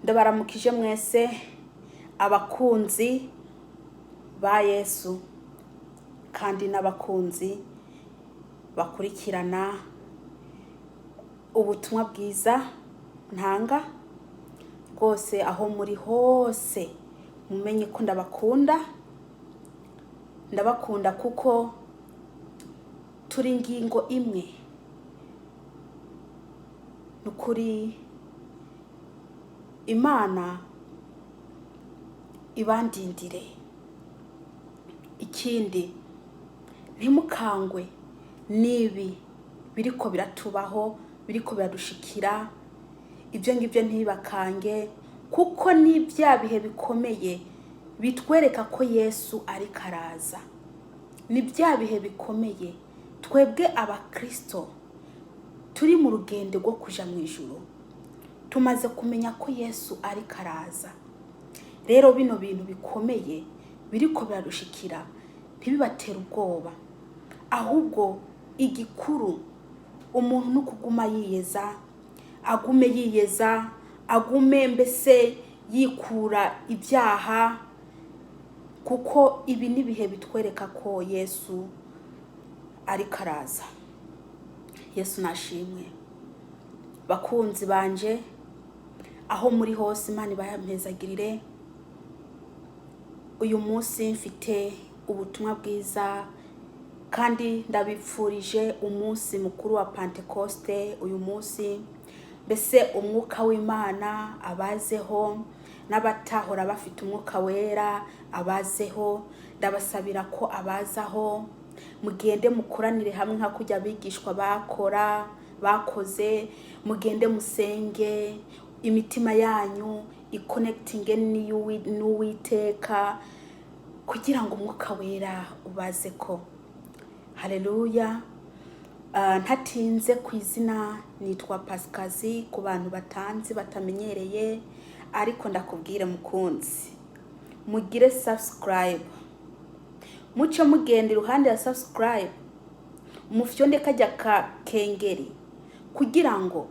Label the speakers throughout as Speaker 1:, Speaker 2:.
Speaker 1: Ndabaramukije mwese abakunzi ba Yesu kandi n'abakunzi bakurikirana ubutumwa bwiza ntanga rwose aho muri hose mumenye ko ndabakunda kuko turi ingingo imwe nukuri Imana ibandindire. Ikindi ntimukangwe nibi biriko biratubaho, biriko biradushikira, ibyo ngibyo ntibakange kuko ni bya bihe bikomeye bitwereka ko Yesu ari karaza. Ni bya bihe bikomeye twebwe abakristo turi mu rugendo rwo kuja mu ijuru, tumaze kumenya ko Yesu ari karaza. Rero bino bintu bikomeye biriko biradushikira ntibibatera ubwoba, ahubwo igikuru umuntu no kuguma yiyeza, agume mbese yikura ibyaha, kuko ibi ni bihe bitwereka ko Yesu ari karaza. Yesu nashimwe. Bakunzi banje aho muri hose Imana ibampezagirire. Uyu munsi mfite ubutumwa bwiza kandi ndabipfurije umunsi mukuru wa Pentecoste. Uyu munsi mbese umwuka w'Imana abazeho, n'abatahora bafite umwuka wera abazeho. Ndabasabira ko abazaho, mugende mukoranire hamwe nka kujya bigishwa bakoze, mugende musenge, imitima yanyu iconnectinge n'Uwiteka kugira ngo umwuka wera ubaze ko. Haleluya. Ntatinze ku izina nitwa Pasikazi ku bantu batanzi batamenyereye, ariko ndakubwire mukunzi, mugire subscribe, muce mugenda iruhande ya subscribe, mufyonde kajya ka kengeri kugira ngo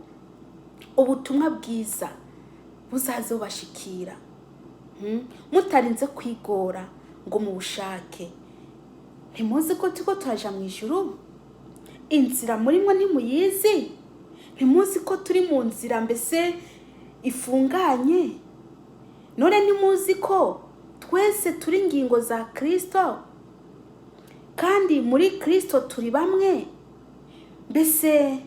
Speaker 1: ubutumwa bwiza buzaze bubashikira, mutarinze kwigora ngo mubushake. Ntimuzi ko tuko turaja mu ijuru? Inzira murimo ntimuyizi? Ntimuzi ko turi mu nzira mbese ifunganye? None ntimuzi ko twese turi ingingo za Kristo, kandi muri Kristo turi bamwe? Mbese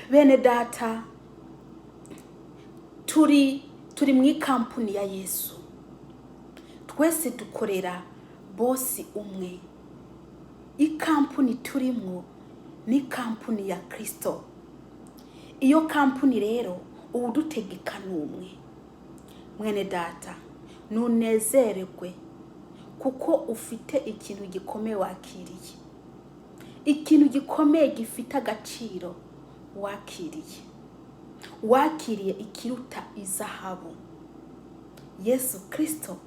Speaker 1: bene data, turi mu kampuni ya Yesu, twese dukorera bosi umwe. Ikampuni turimo ni kampuni ya Kristo. Iyo kampuni rero ubudutegeka n'umwe. Mwene data, nunezererwe kuko ufite ikintu gikomeye wakiriye, ikintu gikomeye gifite agaciro wakiriye ikiruta izahabu. Yesu Kristo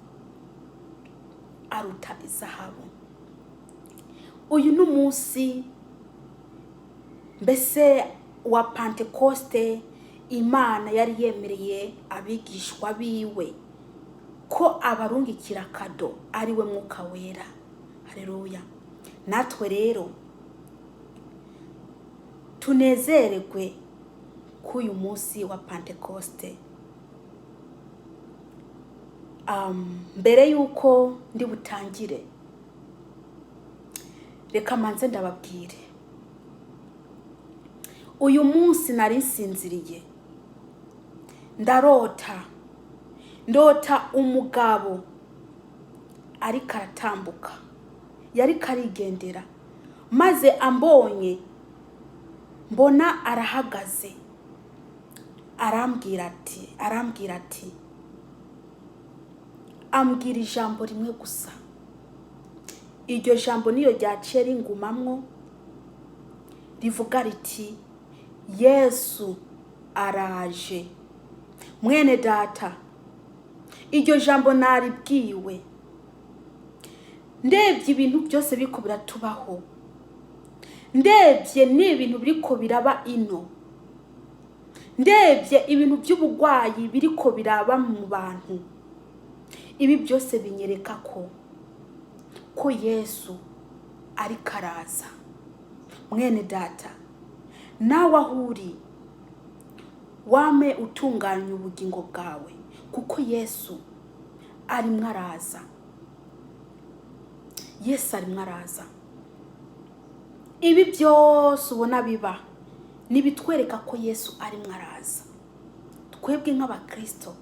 Speaker 1: aruta izahabu. Uyu n'umunsi mbese wa Pentecoste, Imana yari yemereye abigishwa biwe ko abarungikira kado ari we mwuka wera. Haleluya. Natwe rero tunezererwe k'uyu munsi wa Pentecoste. Mbere yuko ndi butangire, reka manze ndababwire. Uyu munsi nari nsinziriye, ndota umugabo ariko aratambuka, yari karigendera, maze ambonye mbona arahagaze, arambwira ati ambwira ijambo rimwe gusa. Iryo jambo niyo ryaciye ringumamwo, rivuga riti Yesu araje. Mwene data, iryo jambo naribwiwe ndebye ibintu byose biriko biratubaho, ndebye n'ibintu biriko biraba ino, ndebye ibintu by'ubugwayi biriko biraba mu bantu, ibi byose binyereka ko Yesu ari karaza. Mwene data, nawe ahuri wame utunganya ubugingo bwawe, kuko Yesu ari mwaraza. Yesu ari mwaraza. Ibi byose ubona biba nibitwereka ko Yesu ari mwaraza. Twebwe nk'abakristo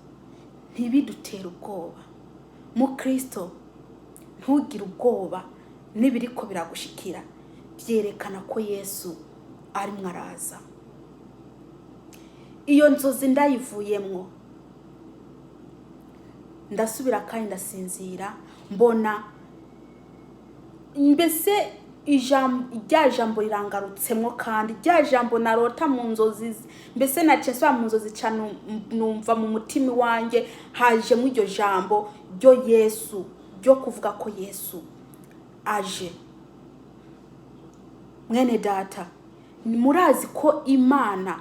Speaker 1: ntibidutera ubwoba. Mu Kristo ntugire ubwoba nibiriko biragushikira, byerekana ko Yesu ari mwaraza. Iyo nzozi ndayivuyemwo, ndasubira kandi ndasinzira, mbona mbese rya jambo rirangarutsemo, kandi rya jambo narota mu nzozi, mbese naceswa mu nzozi cyane, numva mu mutima wanjye haje mu iryo jambo ryo Yesu, ryo kuvuga ko Yesu aje. Mwene data, murazi ko Imana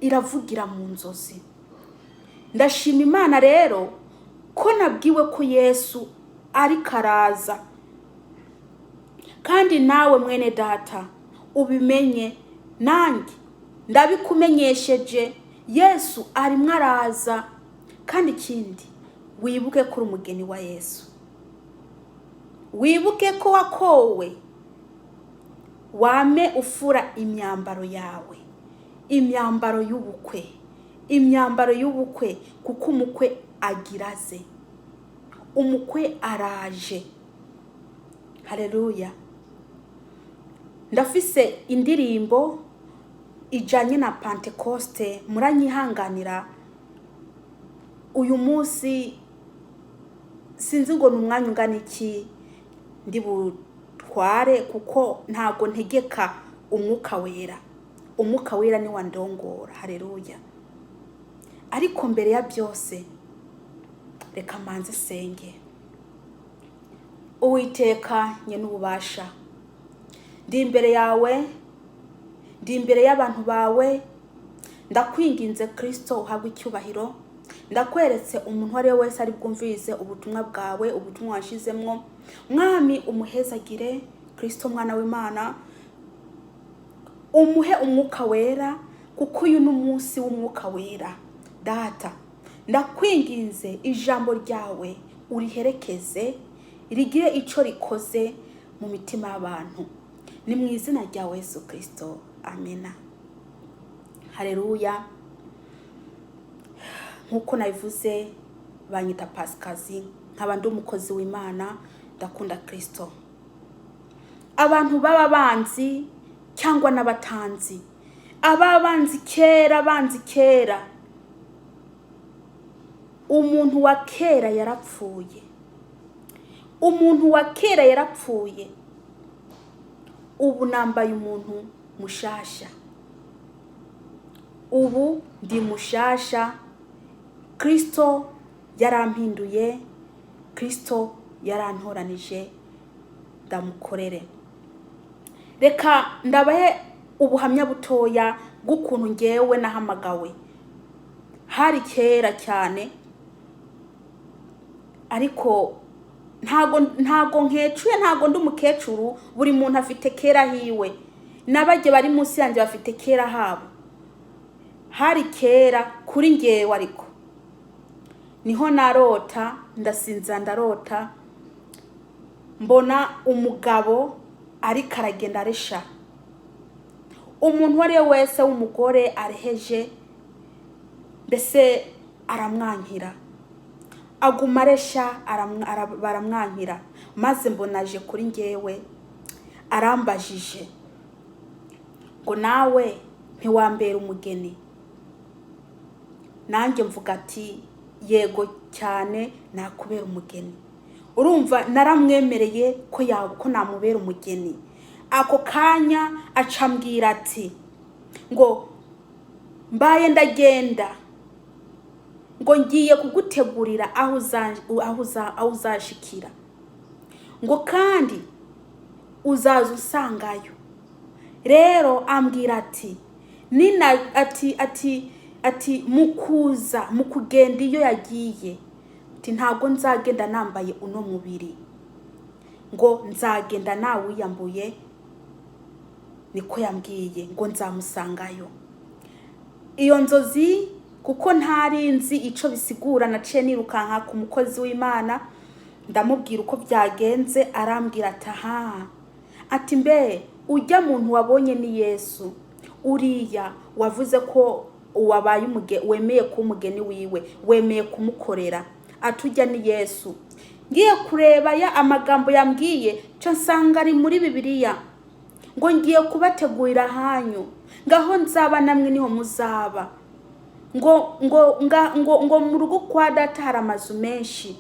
Speaker 1: iravugira mu nzozi. Ndashima Imana rero ko nabwiwe ko Yesu ari karaza. Kandi nawe mwene data ubimenye, nanjye ndabikumenyesheje, Yesu ari mwaraza. Kandi ikindi, wibuke kuri umugeni wa Yesu. Wibuke ko wakowe, wame ufura imyambaro yawe, imyambaro y'ubukwe, imyambaro y'ubukwe, kuko umukwe agiraze, umukwe araje. Haleluya. Ndafise indirimbo ijanye na Pentecoste, muranyihanganira. Uyu munsi sinzi ngo numwanya ungana iki ndi butware, kuko ntago ntegeka umwuka wera. Umwuka wera ni wandongora. Haleluya. Ariko mbere ya byose reka manze senge. Uwiteka nyene ububasha, ndi imbere yawe, ndi imbere y'abantu bawe, ndakwinginze Kristo uhabwe icyubahiro. Ndakweretse umuntu wari wese ari bwumvize ubutumwa bwawe, ubutumwa washizemwo. Mwami umuhezagire Kristo, mwana w'Imana, umuhe umwuka wera, kuko uyu n'umunsi w'umwuka wera. Data, ndakwinginze ijambo ryawe uriherekeze, rigire ico rikoze mu mitima y'abantu. Ni mu izina rya Yesu Kristo. Amina. Haleluya. Nkuko nabivuze, banyita Pasikazi, nkaba ndi umukozi w'Imana, ndakunda Kristo. Abantu baba banzi cyangwa n'abatanzi, ababanzi kera, banzi kera, umuntu wa kera yarapfuye. Umuntu wa kera yarapfuye. Ubu nambaye umuntu mushasha. Ubu ndi mushasha. Kristo yarampinduye, Kristo yarantoranije, ndamukorere. Reka ndabahe ubuhamya butoya bw'ukuntu ngewe nahamagawe. Hari kera cyane, ariko ntago nkecuye, ntago ndi umukecuru. Buri muntu afite kera hiwe, nabajye bari munsi yanjye bafite kera habo. Hari kera kuri ngewe, ariko niho narota, ndasinza ndarota, mbona umugabo ariko aragenda aresha. Umuntu wari wese w'umugore areheje, mbese aramwankira, aguma aresha, baramwankira. Maze mbonaje kuri ngewe, arambajije ngo nawe ntiwambera umugeni. Nanjye mvuga ati yego cyane, nakubera umugeni. Urumva naramwemereye ko namubera umugeni. Ako kanya acambwira ati ngo mbaye ndagenda, ngo ngiye kugutegurira aho uzashikira, ngo kandi uzaza usangayo. Rero ambwira ati nina ati mu kugenda iyo yagiye ati ntabwo nzagenda nambaye uno mubiri, ngo nzagenda nawe wiyambuye, niko yambwiye ngo nzamusangayo. Iyo nzozi kuko ntari nzi ico bisigura, naciye nirukanka ku mukozi w'Imana ndamubwira uko byagenze, arambwira ataha ati mbe ujya muntu wabonye ni Yesu, uriya wavuze ko wabaye wemeye ku mugeni wiwe, wemeye kumukorera, atujya ni Yesu. Ngiye kureba ya amagambo yambwiye cyo nsanga ari muri Bibiliya, ngo ngiye kubategurira hanyu, ngaho nzaba namwe niho muzaba, ngo mu rugo kwa data hari amazu menshi,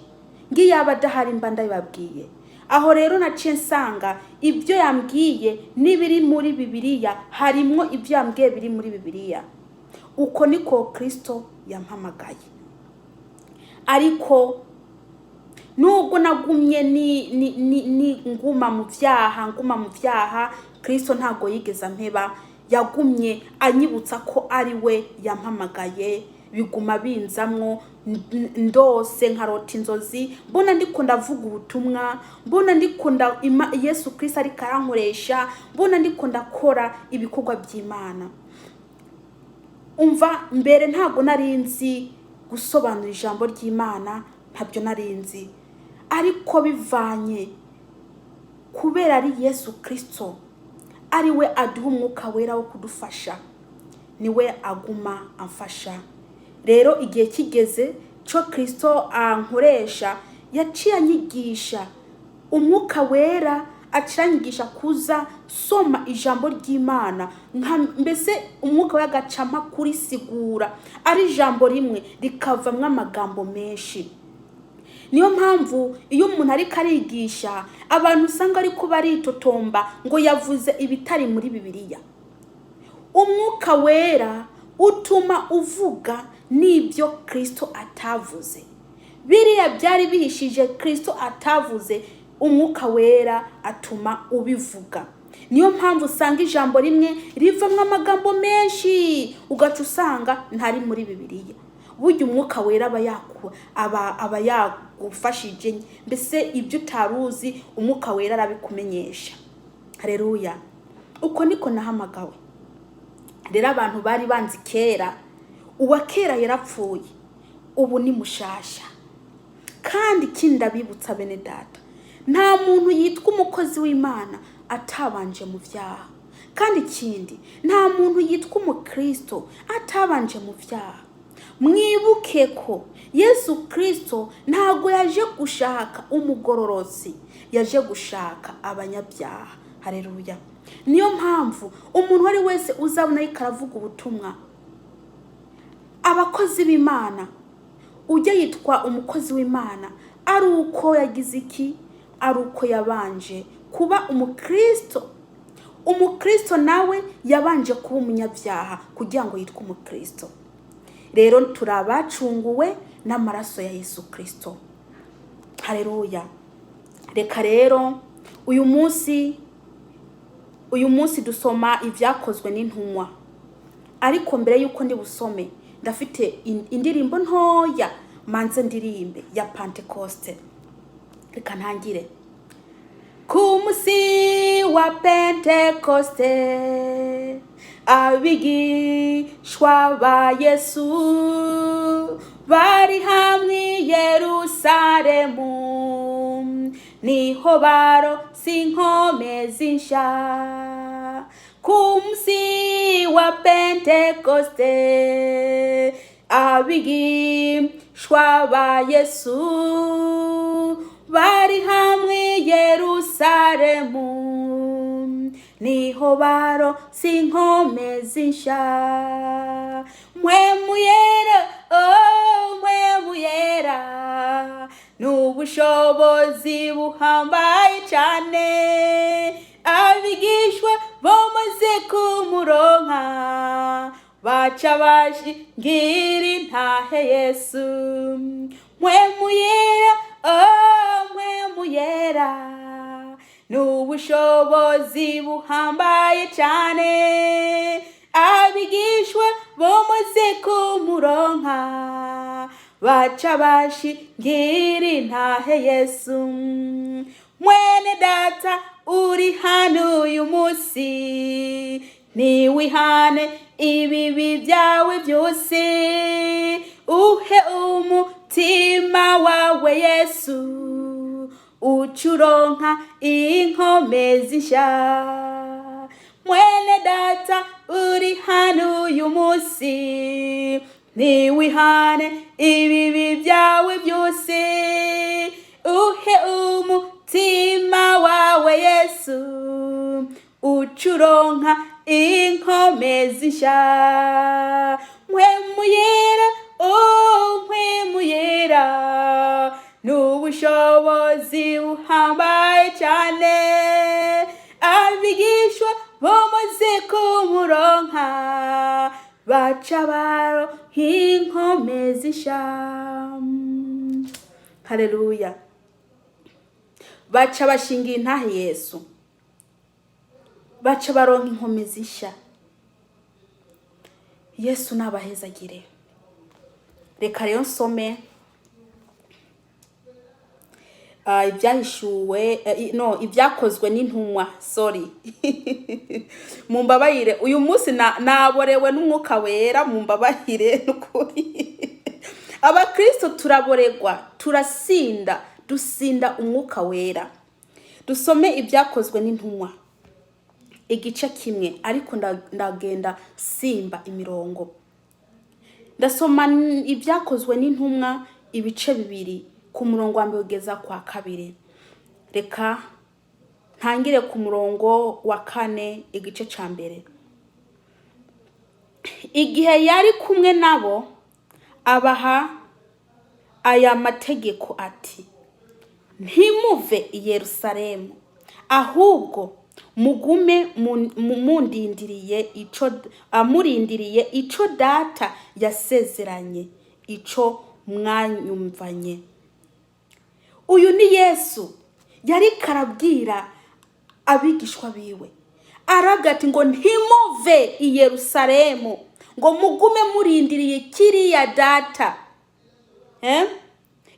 Speaker 1: ngiye abadahari mba ndababwiye. Aho rero naciye nsanga ibyo yambwiye nibiri muri Bibiliya, harimo ibyo yambwiye biri muri Bibiliya. Uko niko Kristo yampamagaye. Ariko nubwo nagumye ni nguma mu vyaha, Kristo ntago yigeze ampeba, yagumye anyibutsa ko ari we yampamagaye, biguma binzamwo, ndose nkarota inzozi, mbona ndiko ndavuga ubutumwa, mbona ndiko Yesu Kristo ari karankoresha, mbona ndiko ndakora ibikorwa by'Imana. Umva, mbere ntago narinzi gusobanura ijambo ry'Imana, ntabyo narinzi, ariko bivanye kubera ari Yesu Kristo, ari we aduha umwuka wera wo kudufasha, niwe aguma amfasha. Rero igihe kigeze cyo Kristo ankoresha, yaciye anyigisha umwuka wera, aciranyigisha kuza soma ijambo ry'Imana, mbese umwuka we agacama kuri sigura, ari ijambo rimwe rikavamwe amagambo menshi. Niyo mpamvu iyo umuntu ari karigisha, abantu usanga ari kuba aritotomba ngo yavuze ibitari muri Bibiliya. Umwuka wera utuma uvuga nibyo Kristo atavuze. Biriya byari bihishije Kristo atavuze, umwuka wera atuma ubivuga. Niyo mpamvu usanga ijambo rimwe rivamwe amagambo menshi, ugaca usanga ntari muri Bibiliya. Burya umwuka wera aba yagufashije, mbese ibyo utaruzi umwuka wera arabikumenyesha. Haleluya. Uko niko nahamagawe. Rero abantu bari banzi kera, uwa kera yarapfuye, ubu ni mushasha. Kandi kindabibutsa bene data, nta muntu yitwa umukozi w'Imana atabanje mu vyaha. Kandi ikindi, nta muntu yitwa umukristo atabanje mu vyaha. Mwibuke ko Yesu Kristo ntago yaje gushaka umugororozi, yaje gushaka abanyabyaha. Haleluya. Niyo mpamvu umuntu wari wese uzabona yikaravuga ubutumwa, abakozi b'Imana, ujye yitwa umukozi w'Imana ari uko yagize iki, ari uko yabanje kuba umukristo. Umukristo nawe yabanje kuba umunyabyaha kugira ngo yitwe umukristo. Rero turabacunguwe n'amaraso ya Yesu Kristo. Haleluya. Reka rero uyu munsi dusoma ibyakozwe n'intumwa. Ariko mbere yuko ndi busome, ndafite indirimbo ntoya manze ndirimbe ya Pentecoste. Reka ntangire. Ku musi wa Pentecoste, abigishwa ba Yesu bari hamwe Yerusalemu, niho baronse inkomezi nsha. Ku musi wa Pentecoste, abigishwa ba Yesu bari hamwe Yerusalemu, niho baronse inkomezi nsha. Mpwemu yera, oh mpwemu yera, n'ubushobozi buhambaye cyane, abigishwa bamaze kumuronka, baca bashingira intahe Yesu. Mpwemu yera, oh mpwemu yera, n'ubushobozi buhambaye cyane, abigishwa bomaze kumuronka baca bashingira intahe Yesu. Mwene data uri hano uyu munsi, niwihane ibibi byawe byose, uhe umutima wawe Yesu, ucuronka inkomezi nsha. Mwene data uri hano uyu munsi, niwihane ibibi byawe byose, uhe umutima wawe Yesu, ucuronka inkomezi nsha. Mpwemuyera, oh mpwemuyera, n'ubushobozi buhambaye cyane, abigishwa bomaze kumuronka baca baronka inkomezi nsha. Haleluya. Baca bashingira intahe Yesu, baca baronka inkomezi nsha. Yesu nabahezagire. Reka rero nsome ibyahishuwe ibyakozwe n'intumwa. Mumbabarire, uyu munsi naborewe n'umwuka wera, mumbabarire n'ukuri. Abakristo turaboregwa, turasinda, dusinda umwuka wera. Dusome ibyakozwe n'intumwa igice kimwe, ariko ndagenda simba imirongo. Ndasoma ibyakozwe n'intumwa ibice bibiri, ku murongo wa mbere ugeza kwa kabiri. Reka ntangire ku murongo wa 4 igice ca mbere. Igihe yari kumwe nabo, abaha aya mategeko ati: ntimuve i Yerusalemu, ahubwo mugume murindiriye ico data yasezeranye, ico mwanyumvanye. Uyu ni Yesu yari karabwira abigishwa biwe, aragati ngo ntimuve i Yerusalemu, ngo mugume murindiriye kiriya data,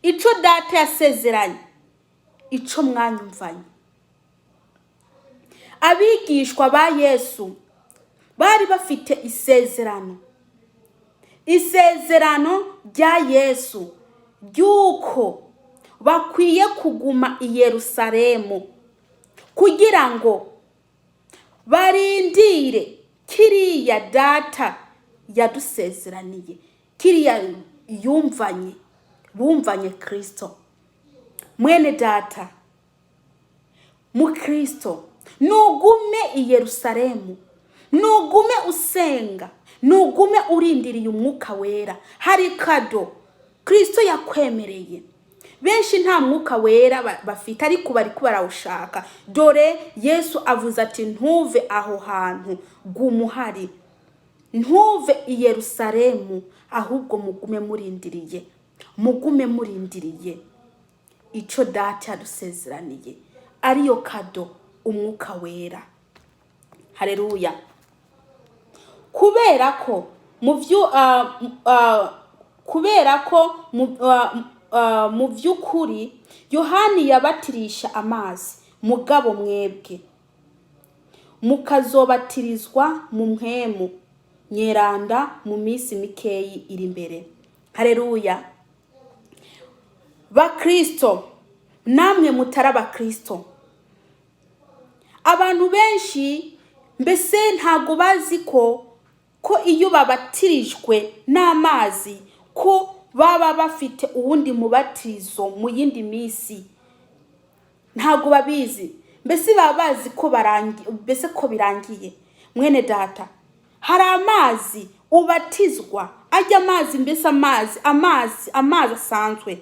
Speaker 1: ico data yasezeranye, ico mwanyumvanye. Abigishwa ba Yesu bari bafite isezerano rya Yesu ryuko bakwiye kuguma i Yerusalemu kugira ngo barindire kiriya data yadusezeraniye, kiriya bumvanye Kristo. Mwene data mu Kristo, nugume i Yerusalemu, nugume usenga, nugume urindiriye umwuka wera. Hari kado Kristo yakwemereye. Benshi nta mwuka wera bafite, ariko bari barawushaka. Dore Yesu avuze ati ntuve aho hantu, gumuhari, ntuve i Yerusalemu, ahubwo mugume murindiriye ico data yadusezeraniye, ariyo kado umwuka wera. Haleluya. Kubera ko mu vy'ukuri Yohani yabatirisha amazi, mugabo mwebwe mukazobatirizwa mu mpwemu nyeranda mu minsi mikeyi iri imbere. Haleluya. Bakristo, namwe mutaraba Kristo, abantu benshi mbese ntago bazi ko iyo babatirijwe n'amazi ko baba bafite uwundi mubatizo mu yindi misi. Ntago babizi, mbese baba bazi ko birangiye. Mwene data, hari amazi ubatizwa, ajya amazi, mbese amazi asanzwe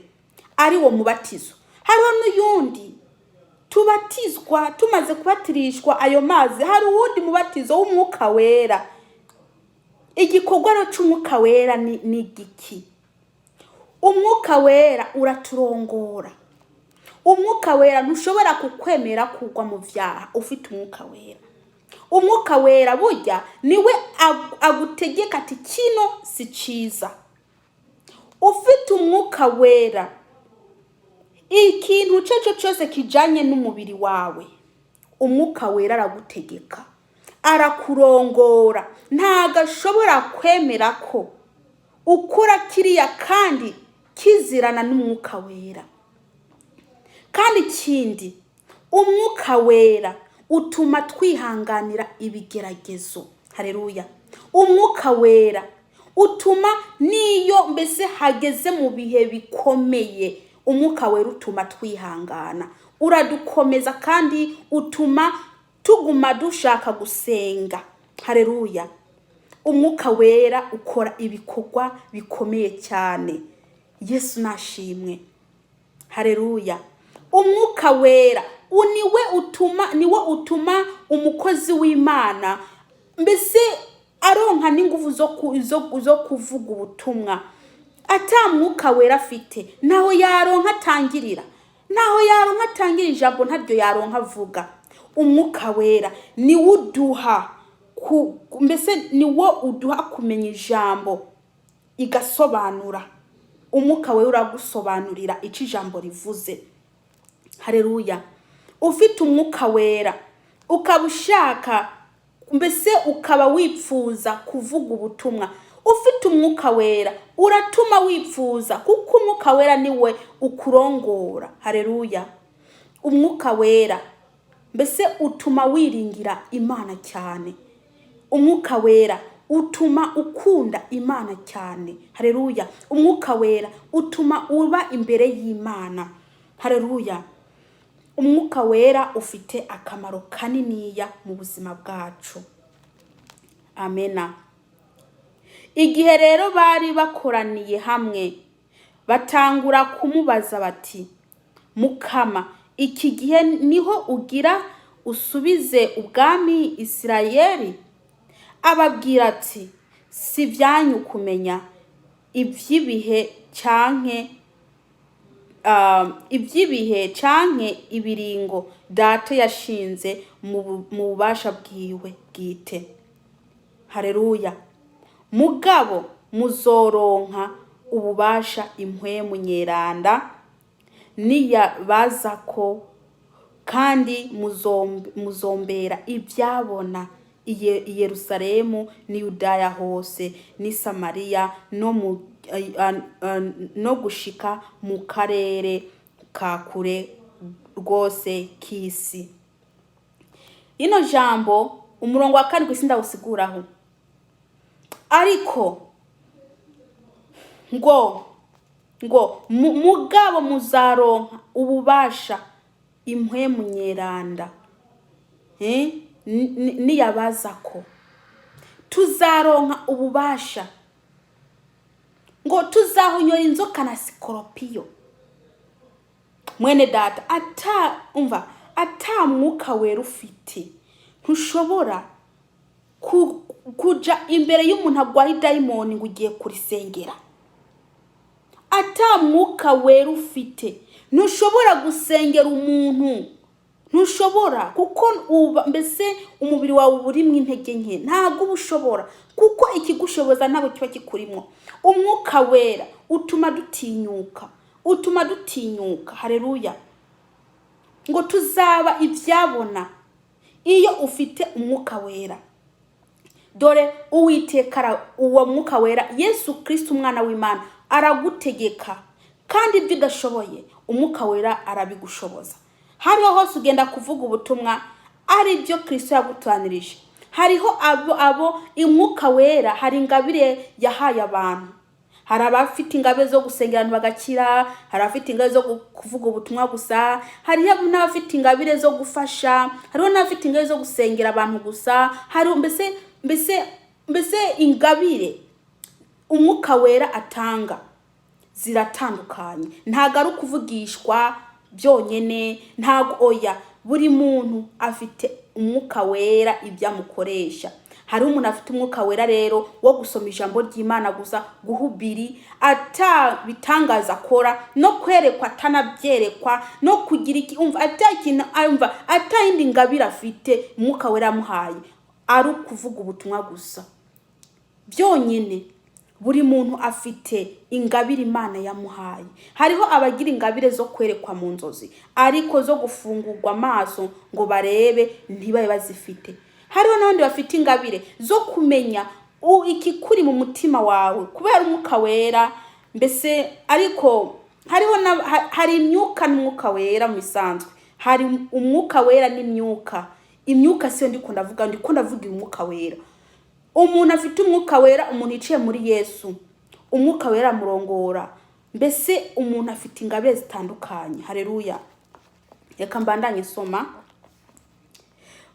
Speaker 1: ari wo mubatizo. Hariho n'uyundi tubatizwa tumaze kubatirishwa ayo mazi, hari uwundi mubatizo w'umwuka wera. Igikorwa cy'umwuka wera ni giki? Umwuka wera uraturongora. Umwuka wera ntushobora kukwemera kugwa mu vyaha ufite umwuka wera. umwuka wera burya niwe agutegeka ati kino si ciza. Ufite umwuka wera, ikintu cyo cyose kijanye n'umubiri wawe, umwuka wera aragutegeka, arakurongora. Ntago ashobora kwemera ko ukora kiriya kandi kizirana n'umwuka wera. Kandi ikindi, umwuka wera utuma twihanganira ibigeragezo. Haleluya. Umwuka wera utuma niyo mbese hageze mu bihe bikomeye, umwuka wera utuma twihangana, uradukomeza kandi utuma tuguma dushaka gusenga. Haleluya. Umwuka wera ukora ibikorwa bikomeye cyane. Yesu nashimwe. Haleluya. Umwuka wera niwe utuma umukozi w'Imana mbese aronka n'ingufu zo kuvuga ubutumwa. Ata mwuka wera afite naho yaronka atangirira, ijambo ntaryo yaronka avuga. Umwuka wera niwe uduha mbese niwo uduha kumenya ijambo igasobanura. Umwuka wera uragusobanurira icyo ijambo rivuze. Haleluya. Ufite umwuka wera ukaba ushaka mbese ukaba wipfuza kuvuga ubutumwa, ufite umwuka wera uratuma wipfuza, kuko umwuka wera niwe ukurongora. Haleluya. Umwuka wera mbese utuma wiringira Imana cyane. Umwuka wera utuma ukunda Imana cyane. Haleluya. Umwuka wera utuma uba imbere y'Imana. Haleluya. Umwuka wera ufite akamaro kaniniya mu buzima bwacu. Amena. Igihe rero bari bakoraniye hamwe, batangura kumubaza bati, Mukama, iki gihe niho ugira usubize ubwami Isirayeli? Ababwira ati, si byanyu kumenya iby'ibihe canke ibiringo data yashinze mu bubasha bwiwe bwite. Haleluya. Mugabo muzoronka ububasha impwemu nyeranda niyabazako, kandi muzombera ibyabona i Yerusalemu ni Yudaya hose ni Samariya no gushika mu karere ka kure rwose k'isi. Ino jambo umurongo wa 7 sindawusiguraho, ariko ngo mugabo muzaronka ububasha impwemu nyeranda niyabazako. Tuzaronka ububasha, ngo tuzahonyora inzoka na sikoropiyo. Mwene data, ata mwuka wera ufite ntushobora kuja imbere y'umuntu agwaye dayimoni ngo ugiye kurisengera. Ata mwuka wera ufite ntushobora gusengera umuntu, ntushobora, kuko mbese umubiri wawe urimwe intege nke, ntago ubushobora, kuko ikigushoboza ntabwo kiba kikurimo. Umwuka wera utuma dutinyuka. Haleluya. Ngo tuzaba ibyabona iyo ufite umwuka wera. Dore Uwiteka uwo mwuka wera Yesu Kristo umwana w'Imana aragutegeka, kandi ibyo udashoboye umwuka wera arabigushoboza. Hariho hose ugenda kuvuga ubutumwa ari byo Kristo yagutanirije. Hariho abo umwuka wera hari ingabire yahaye abantu. Hari abafite ingabire zo gusengera abantu bagakira, hari abafite ingabire zo kuvuga ubutumwa gusa, hari n'abafite ingabire zo gufasha, hari n'abafite ingabire zo gusengera abantu gusa, hari mbese ingabire umwuka wera atanga ziratandukanye. Ntago ari ukuvugishwa byonyene, ntago oya. Buri muntu afite umwuka wera ibyo amukoresha. Hari umuntu afite umwuka wera rero wo gusoma ijambo ry'Imana gusa, guhubiri, ata bitangaza akora, no kwerekwa atanabyerekwa, no kugira ata indi ngabire afite umwuka wera amuhaye. ari ukuvuga ubutumwa gusa byonyine. Buri muntu afite ingabire Imana yamuhaye. Hariho abagira ingabire zo kwerekwa mu nzozi, ariko zo gufungurwa amaso ngo barebe ntibabe bazifite. Hariho n'abandi bafite ingabire zo kumenya ikikuri mu mutima wawe kubera umwuka wera. Mbese ariko hari imyuka n'umwuka wera mu isanzwe. Hari umwuka wera n'imyuka. Imyuka siyo ndiko ndavuga umwuka wera. Umuntu afite umwuka wera, umuntu iciye muri Yesu, umwuka wera murongora. Mbese umuntu afite ingabire zitandukanye. Haleluya. Reka mbandanye soma.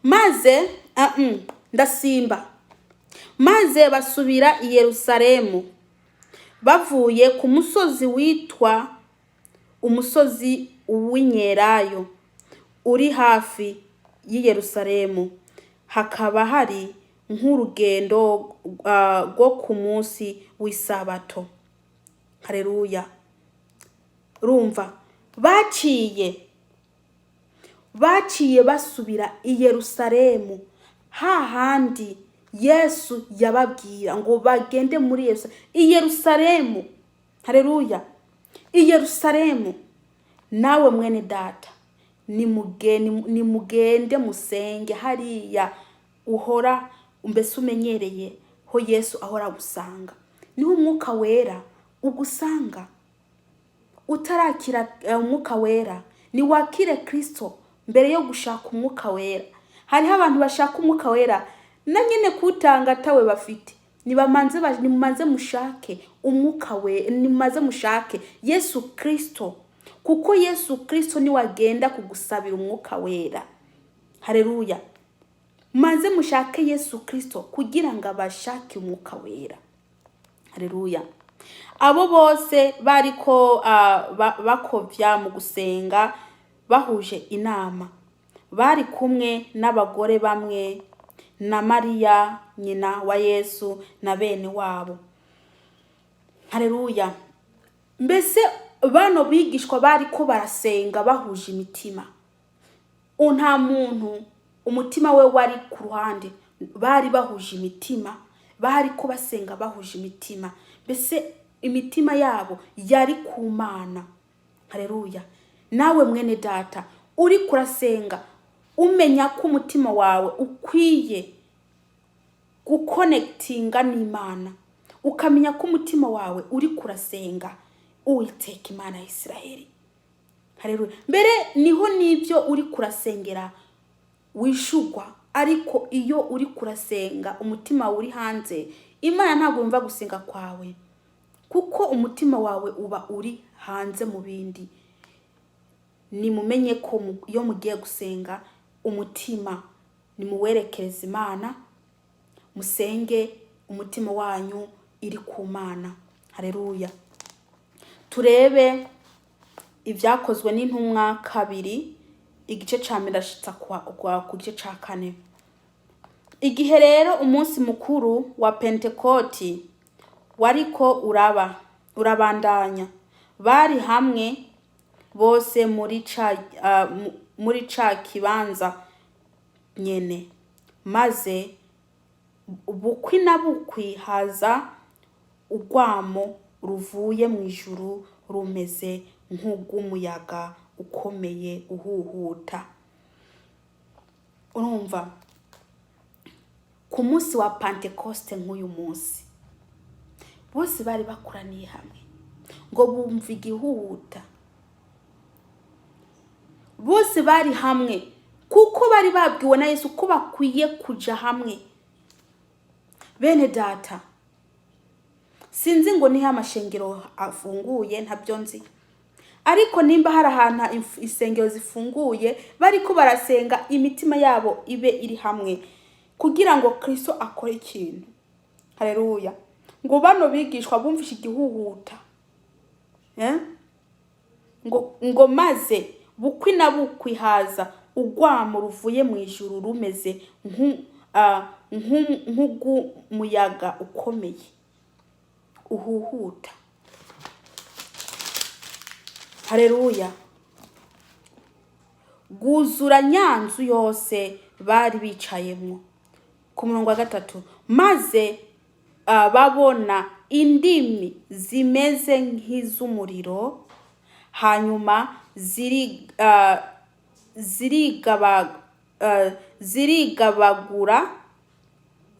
Speaker 1: Maze ndasimba. Maze basubira i Yerusalemu bavuye ku musozi witwa umusozi w'inyelayo uri hafi y'i Yerusalemu. Hakaba hari nk'urugendo rwo ku munsi w'isabato. Haleluya. Rumva, baciye basubira i Yerusalemu, hahandi Yesu yababwira ngo bagende muri Yerusalemu. Haleluya. I Yerusalemu. Nawe mwene data, nimugende musenge hariya uhora mbese umenyereye ho Yesu ahora gusanga. Niho umwuka wera ugusanga. Utarakira umwuka wera, ni wakire Kristo mbere yo gushaka umwuka wera. Hariho abantu bashaka umwuka wera na nyine kutanga atawe bafite. Nimumanze mushake umwuka wera, nimumaze mushake Yesu Kristo, kuko Yesu Kristo ni wagenda kugusabira umwuka wera. Haleluya. Maze mushake Yesu Kristo kugira ngo abashake umwuka wera. Haleluya. Abo bose bariko bakovya mu gusenga bahuje inama. Bari kumwe n'abagore bamwe na Mariya nyina wa Yesu na bene wabo. Haleluya. Mbese bano bigishwa bariko barasenga bahuje imitima. Nta muntu umutima we wari ku ruhande, bari bahuje imitima, bari ko basenga bahuje imitima. Mbese imitima yabo yari ku Mana. Haleluya. Nawe mwene data uri kurasenga umenya ko umutima wawe ukwiye guconnectinga n'Imana, ukamenya ko umutima wawe uri kurasenga Uwiteka Imana ya Isiraheli. Haleluya. Mbere niho nibyo uri kurasengera wishugwa, ariko iyo uri kurasenga umutima uri hanze, Imana ntabwo yumva gusenga kwawe, kuko umutima wawe uba uri hanze mu bindi. Nimumenye ko iyo mugiye gusenga umutima nimuwerekereza Imana, musenge umutima wanyu iri ku Mana. Haleluya. Turebe ibyakozwe n'intumwa 2 igice ca 1 ku gice ca 4. Igihe rero umunsi mukuru wa Pentekoti wariko urabandanya, bari hamwe bose muri ca kibanza nyene. Maze bukwi na bukwi haza urwamo ruvuye mu ijuru rumeze nk'ugumuyaga ukomeye uhuhuta. Urumva, ku munsi wa Pentecoste nk'uyu munsi bose bari bakuraniye hamwe ngo bumve igihuta. Bose bari hamwe kuko bari babwiwe na Yesu ko bakwiye kuja hamwe. Bene data, sinzi ngo niho amashengero afunguye, ntabyo nzi, ariko nimba hari ahantu isengero zifunguye bariko barasenga imitima yabo ibe iri hamwe kugira ngo Kristo akore ikintu. Haleluya. Ngo bano bigishwa bumvishe igihuhuta, ngo maze bukwi na bukwi haza urwamo ruvuye mu ijuru rumeze nk'umuyaga ukomeye uhuhuta. Haleluya. Guzura nyanzu yose bari bicayemo. ku murongo wa 3, maze babona indimi zimeze nk'iz'umuriro, hanyuma zirigabagura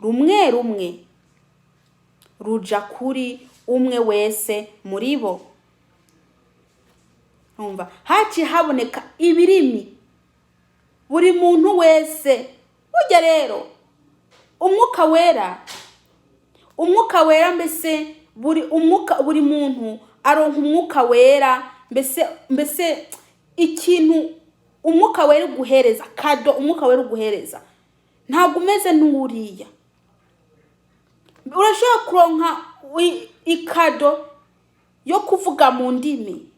Speaker 1: rumwe rumwe ruja kuri umwe wese muri bo. Numva haciye haboneka ibirimi buri muntu wese. Burya rero umwuka wera mbese buri muntu aronka umwuka wera, mbese ikintu umwuka wera guhereza, kado umwuka wera guhereza, ntabwo umeze n'uriya. Urashobora kuronka ikado yo kuvuga mu ndimi,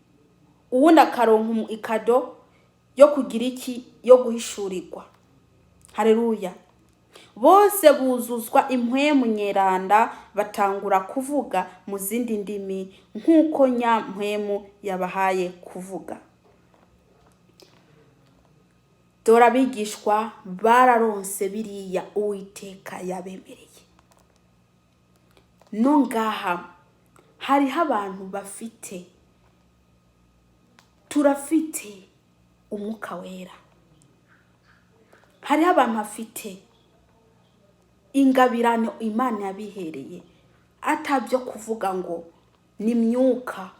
Speaker 1: uwundi akaronka ikado yo kugira iki, yo guhishurirwa. Haleluya. Bose buzuzwa impwemu nyeranda, batangura kuvuga mu zindi ndimi nk'uko nyampwemu yabahaye kuvuga. Dore abigishwa bararonse biriya Uwiteka yabemereye. No ngaha hariho abantu turafite umwuka wera. Hariho abantu bafite ingabirano Imana yabihereye, atabyo kuvuga ngo ni myuka,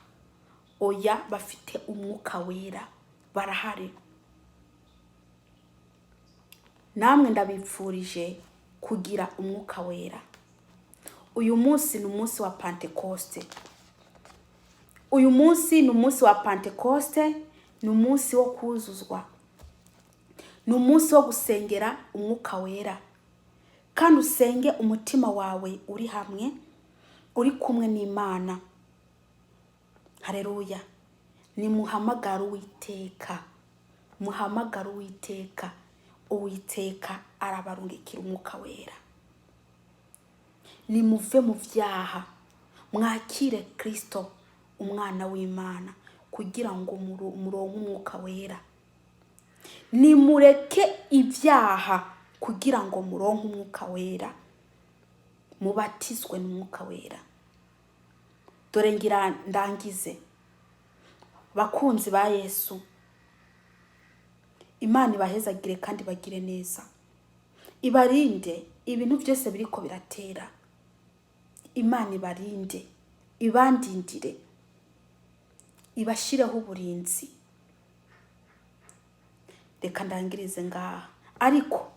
Speaker 1: oya, bafite umwuka wera, barahari. Namwe ndabipfurije kugira umwuka wera. Uyu munsi ni umunsi wa Pentecoste. Uyu munsi ni umunsi wa Pentecoste, ni umunsi wo kuzuzwa, ni umunsi wo gusengera umwuka wera. Kandi usenge umutima wawe uri hamwe, uri kumwe n'Imana. Haleluya. Ni muhamagara Uwiteka, muhamagara Uwiteka. Uwiteka arabarungikira umwuka wera. Ni muve mu vyaha, mwakire Kristo umwana w'Imana kugira ngo muronke umwuka wera. Ni mureke ibyaha kugira ngo muronke umwuka wera, mubatizwe n'umwuka wera. Dore ngira ndangize, bakunzi ba Yesu, Imana ibahezagire kandi bagire neza, ibarinde ibintu byose biriko biratera. Imana ibarinde, ibandindire, ibashireho uburinzi. Reka ndangirize ngaha, ariko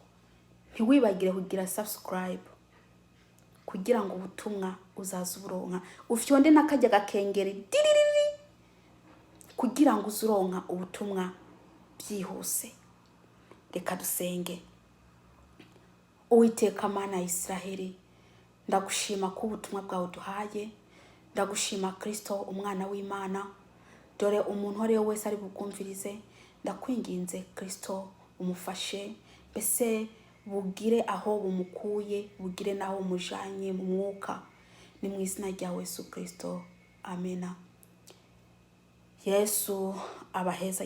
Speaker 1: ntiwibagire kugira subscribe kugira ngo ubutumwa uzazuronka, ufyonde nakajya gakengeri diririri kugira ngo uzuronka ubutumwa byihuse. Reka dusenge. Uwiteka Mana ya Israheli, ndagushima ko ubutumwa bwawe duhaye, ndagushima Kristo umwana w'Imana. Dore umuntu wari wese ari bugumvirize, ndakwinginze Kristo umufashe, mbese bugire aho bumukuye, bugire naho mujanye mu mwuka. Ni mu izina rya Yesu Kristo, amena. Yesu abaheza.